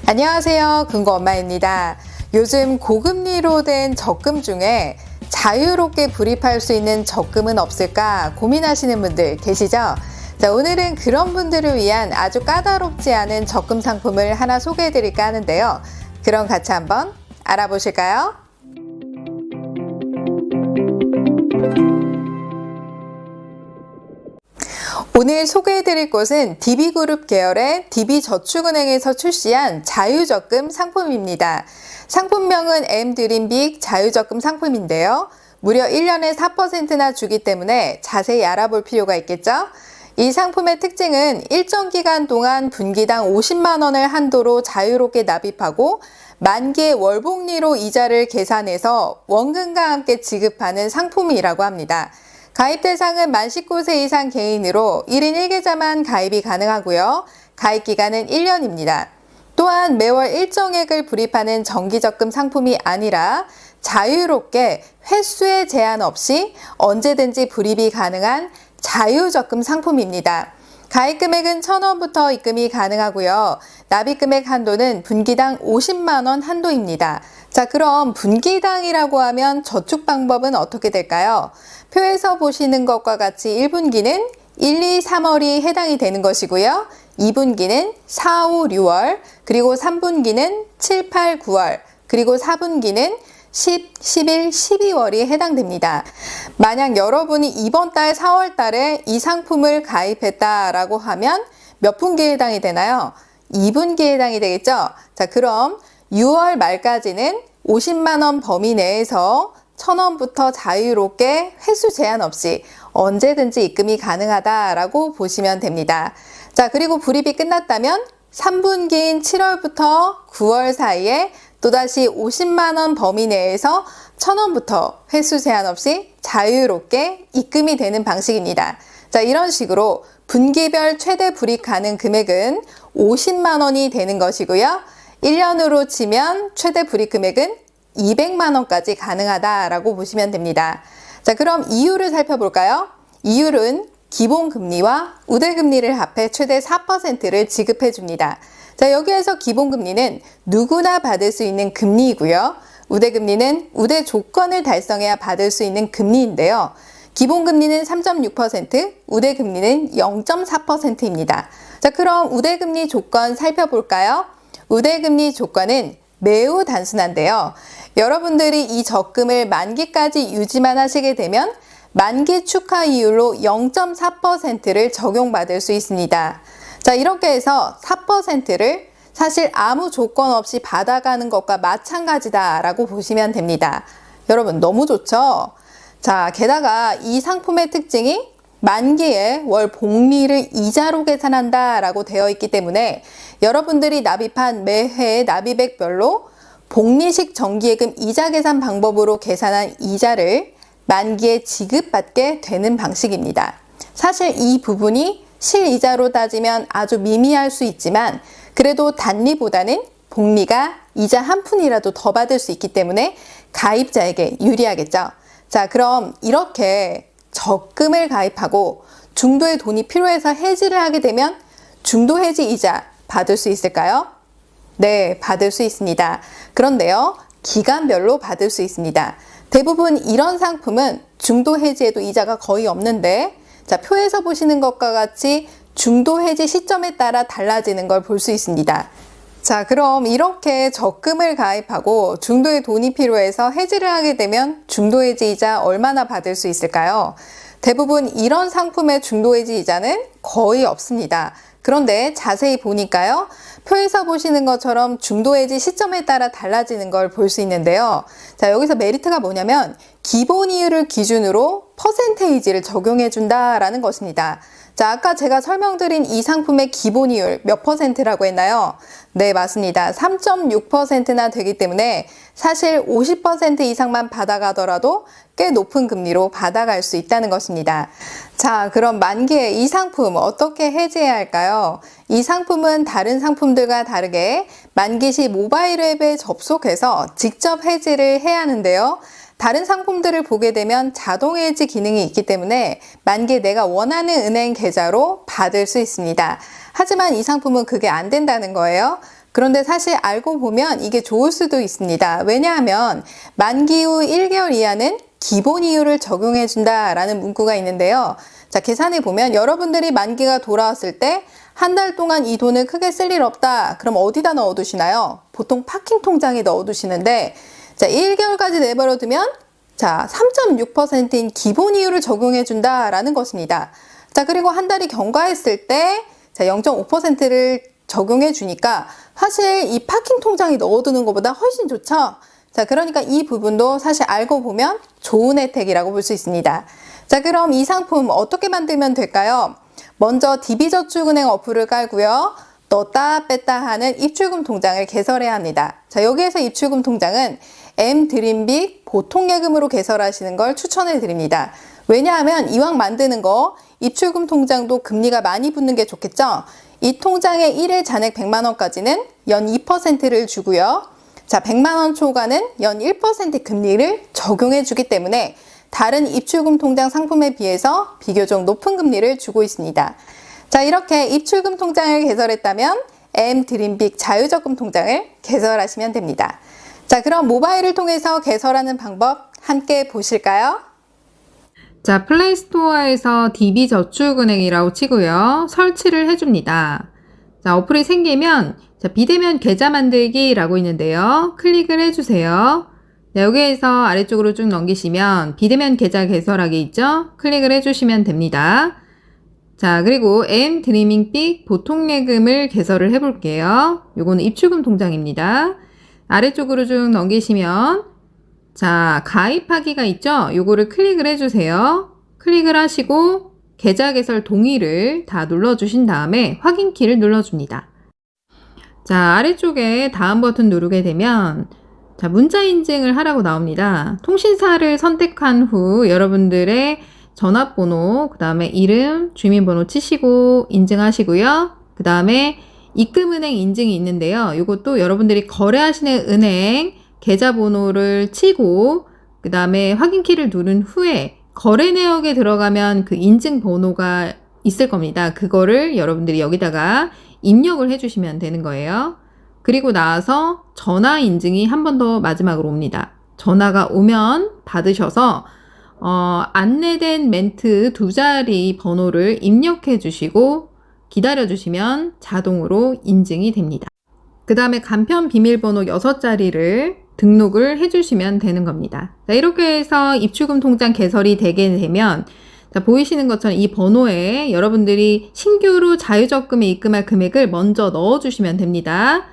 안녕하세요. 금고엄마입니다. 요즘 고금리로 된 적금 중에 자유롭게 불입할 수 있는 적금은 없을까 고민하시는 분들 계시죠? 자, 오늘은 그런 분들을 위한 아주 까다롭지 않은 적금 상품을 하나 소개해 드릴까 하는데요. 그럼 같이 한번 알아보실까요? 오늘 소개해드릴 곳은 DB그룹 계열의 DB저축은행에서 출시한 자유적금 상품입니다. 상품명은 M드림빅 자유적금 상품인데요. 무려 1년에 4%나 주기 때문에 자세히 알아볼 필요가 있겠죠? 이 상품의 특징은 일정 기간 동안 분기당 50만 원을 한도로 자유롭게 납입하고 만기의 월복리로 이자를 계산해서 원금과 함께 지급하는 상품이라고 합니다. 가입 대상은 만 19세 이상 개인으로 1인 1계좌만 가입이 가능하고요. 가입 기간은 1년입니다. 또한 매월 일정액을 불입하는 정기적금 상품이 아니라 자유롭게 횟수의 제한 없이 언제든지 불입이 가능한 자유적금 상품입니다. 가입 금액은 1,000원부터 입금이 가능하고요. 납입 금액 한도는 분기당 50만 원 한도입니다. 자, 그럼 분기당이라고 하면 저축 방법은 어떻게 될까요? 표에서 보시는 것과 같이 1분기는 1, 2, 3월이 해당이 되는 것이고요. 2분기는 4, 5, 6월, 그리고 3분기는 7, 8, 9월, 그리고 4분기는 10, 11, 12월이 해당됩니다. 만약 여러분이 이번 달 4월 달에 이 상품을 가입했다라고 하면 몇 분기에 해당이 되나요? 2분기에 해당이 되겠죠? 자, 그럼 6월 말까지는 50만 원 범위 내에서 1,000원부터 자유롭게 횟수 제한 없이 언제든지 입금이 가능하다라고 보시면 됩니다. 자, 그리고 불입이 끝났다면 3분기인 7월부터 9월 사이에 또다시 50만 원 범위 내에서 1,000원부터 횟수 제한 없이 자유롭게 입금이 되는 방식입니다. 자, 이런 식으로 분기별 최대 불입 가능 금액은 50만 원이 되는 것이고요. 1년으로 치면 최대 불입 금액은 200만 원까지 가능하다라고 보시면 됩니다. 자, 그럼 이율을 살펴볼까요? 이율은 기본금리와 우대금리를 합해 최대 4%를 지급해 줍니다. 자, 여기에서 기본금리는 누구나 받을 수 있는 금리이고요. 우대금리는 우대 조건을 달성해야 받을 수 있는 금리인데요. 기본금리는 3.6%, 우대금리는 0.4%입니다. 자, 그럼 우대금리 조건 살펴볼까요? 우대금리 조건은 매우 단순한데요. 여러분들이 이 적금을 만기까지 유지만 하시게 되면 만기 축하 이율로 0.4%를 적용받을 수 있습니다. 자, 이렇게 해서 4%를 사실 아무 조건 없이 받아가는 것과 마찬가지다라고 보시면 됩니다. 여러분 너무 좋죠? 자, 게다가 이 상품의 특징이 만기에 월 복리를 이자로 계산한다라고 되어 있기 때문에 여러분들이 납입한 매해 납입액별로 복리식 정기예금 이자 계산 방법으로 계산한 이자를 만기에 지급받게 되는 방식입니다. 사실 이 부분이 실이자로 따지면 아주 미미할 수 있지만 그래도 단리보다는 복리가 이자 한 푼이라도 더 받을 수 있기 때문에 가입자에게 유리하겠죠. 자, 그럼 이렇게 적금을 가입하고 중도에 돈이 필요해서 해지를 하게 되면 중도 해지 이자 받을 수 있을까요? 네, 받을 수 있습니다. 그런데요, 기간별로 받을 수 있습니다. 대부분 이런 상품은 중도 해지에도 이자가 거의 없는데, 자, 표에서 보시는 것과 같이 중도 해지 시점에 따라 달라지는 걸 볼 수 있습니다. 자, 그럼 이렇게 적금을 가입하고 중도에 돈이 필요해서 해지를 하게 되면 중도 해지 이자 얼마나 받을 수 있을까요? 대부분 이런 상품의 중도 해지 이자는 거의 없습니다. 그런데 자세히 보니까요, 표에서 보시는 것처럼 중도 해지 시점에 따라 달라지는 걸 볼 수 있는데요. 자, 여기서 메리트가 뭐냐면 기본 이율을 기준으로 퍼센테이지를 적용해 준다라는 것입니다. 자, 아까 제가 설명드린 이 상품의 기본 이율 몇 퍼센트라고 했나요? 네, 맞습니다. 3.6%나 되기 때문에 사실 50% 이상만 받아가더라도 꽤 높은 금리로 받아갈 수 있다는 것입니다. 자, 그럼 만기에 이 상품 어떻게 해지해야 할까요? 이 상품은 다른 상품들과 다르게 만기 시 모바일 앱에 접속해서 직접 해지를 해야 하는데요. 다른 상품들을 보게 되면 자동 해지 기능이 있기 때문에 만기에 내가 원하는 은행 계좌로 받을 수 있습니다. 하지만 이 상품은 그게 안 된다는 거예요. 그런데 사실 알고 보면 이게 좋을 수도 있습니다. 왜냐하면 만기 후 1개월 이하는 기본 이율을 적용해 준다라는 문구가 있는데요. 자, 계산해 보면 여러분들이 만기가 돌아왔을 때 한 달 동안 이 돈을 크게 쓸 일 없다. 그럼 어디다 넣어 두시나요? 보통 파킹 통장에 넣어 두시는데, 자, 1개월까지 내버려 두면 자, 3.6%인 기본 이율을 적용해 준다라는 것입니다. 자, 그리고 한 달이 경과했을 때 자, 0.5%를 적용해 주니까 사실 이 파킹 통장에 넣어두는 것보다 훨씬 좋죠. 자, 그러니까 이 부분도 사실 알고 보면 좋은 혜택이라고 볼 수 있습니다. 자, 그럼 이 상품 어떻게 만들면 될까요? 먼저 DB저축은행 어플을 깔고요. 넣었다 뺐다 하는 입출금 통장을 개설해야 합니다. 자, 여기에서 입출금 통장은 M드림빅 보통예금으로 개설하시는 걸 추천해 드립니다. 왜냐하면 이왕 만드는 거 입출금 통장도 금리가 많이 붙는 게 좋겠죠? 이 통장의 1일 잔액 100만 원까지는 연 2%를 주고요. 자, 100만 원 초과는 연 1% 금리를 적용해 주기 때문에 다른 입출금 통장 상품에 비해서 비교적 높은 금리를 주고 있습니다. 자, 이렇게 입출금 통장을 개설했다면 M드림빅 자유적금 통장을 개설하시면 됩니다. 자, 그럼 모바일을 통해서 개설하는 방법 함께 보실까요? 자, 플레이스토어에서 DB저축은행이라고 치고요. 설치를 해줍니다. 자, 어플이 생기면 자, 비대면 계좌 만들기라고 있는데요. 클릭을 해주세요. 네, 여기에서 아래쪽으로 쭉 넘기시면 비대면 계좌 개설하기 있죠? 클릭을 해주시면 됩니다. 자, 그리고 M드림빅 보통예금을 개설을 해볼게요. 요거는 입출금 통장입니다. 아래쪽으로 쭉 넘기시면 자, 가입하기가 있죠? 요거를 클릭을 해주세요. 클릭을 하시고 계좌 개설 동의를 다 눌러주신 다음에 확인키를 눌러줍니다. 자, 아래쪽에 다음 버튼 누르게 되면 자, 문자 인증을 하라고 나옵니다. 통신사를 선택한 후 여러분들의 전화번호, 그 다음에 이름, 주민번호 치시고 인증하시고요. 그 다음에 입금은행 인증이 있는데요. 이것도 여러분들이 거래하시는 은행 계좌번호를 치고 그 다음에 확인키를 누른 후에 거래 내역에 들어가면 그 인증 번호가 있을 겁니다. 그거를 여러분들이 여기다가 입력을 해주시면 되는 거예요. 그리고 나서 전화 인증이 한 번 더 마지막으로 옵니다. 전화가 오면 받으셔서 안내된 멘트 2자리 번호를 입력해 주시고 기다려 주시면 자동으로 인증이 됩니다. 그 다음에 간편 비밀번호 6자리를 등록을 해 주시면 되는 겁니다. 자, 이렇게 해서 입출금 통장 개설이 되게 되면 자, 보이시는 것처럼 이 번호에 여러분들이 신규로 자유적금에 입금할 금액을 먼저 넣어 주시면 됩니다.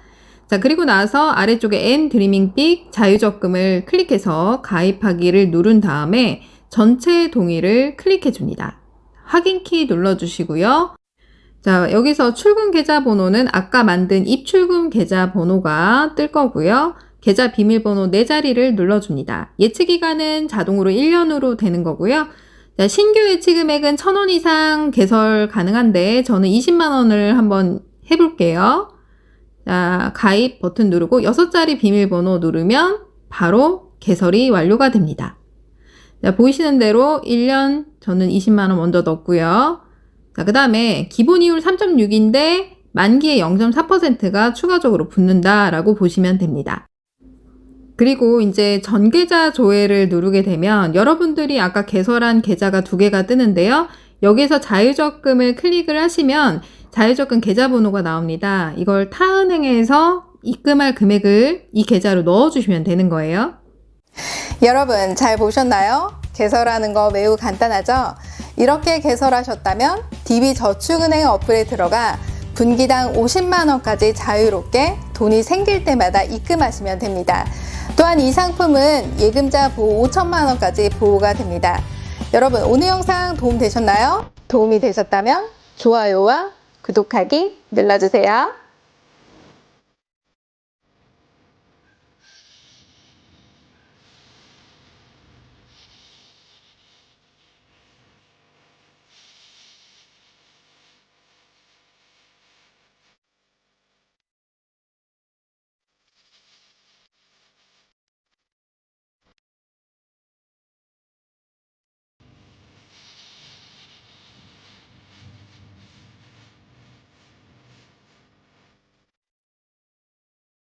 자, 그리고 나서 아래쪽에 M드림빅 자유적금을 클릭해서 가입하기를 누른 다음에 전체 동의를 클릭해 줍니다. 확인키 눌러주시고요. 자, 여기서 출금 계좌 번호는 아까 만든 입출금 계좌 번호가 뜰 거고요. 계좌 비밀번호 4자리를 눌러줍니다. 예치 기간은 자동으로 1년으로 되는 거고요. 자, 신규 예치 금액은 1,000원 이상 개설 가능한데 저는 20만 원을 한번 해볼게요. 자, 가입 버튼 누르고 6자리 비밀번호 누르면 바로 개설이 완료가 됩니다. 자, 보이시는 대로 1년 저는 20만 원 먼저 넣었고요. 자, 그 다음에 기본 이율 3.6인데 만기에 0.4%가 추가적으로 붙는다라고 보시면 됩니다. 그리고 이제 전계좌 조회를 누르게 되면 여러분들이 아까 개설한 계좌가 2개가 뜨는데요. 여기에서 자유적금을 클릭을 하시면 자유적금 계좌번호가 나옵니다. 이걸 타은행에서 입금할 금액을 이 계좌로 넣어주시면 되는 거예요. 여러분 잘 보셨나요? 개설하는 거 매우 간단하죠? 이렇게 개설하셨다면 DB저축은행 어플에 들어가 분기당 50만 원까지 자유롭게 돈이 생길 때마다 입금하시면 됩니다. 또한 이 상품은 예금자 보호 5천만 원까지 보호가 됩니다. 여러분 오늘 영상 도움 되셨나요? 도움이 되셨다면 좋아요와 구독하기 눌러주세요.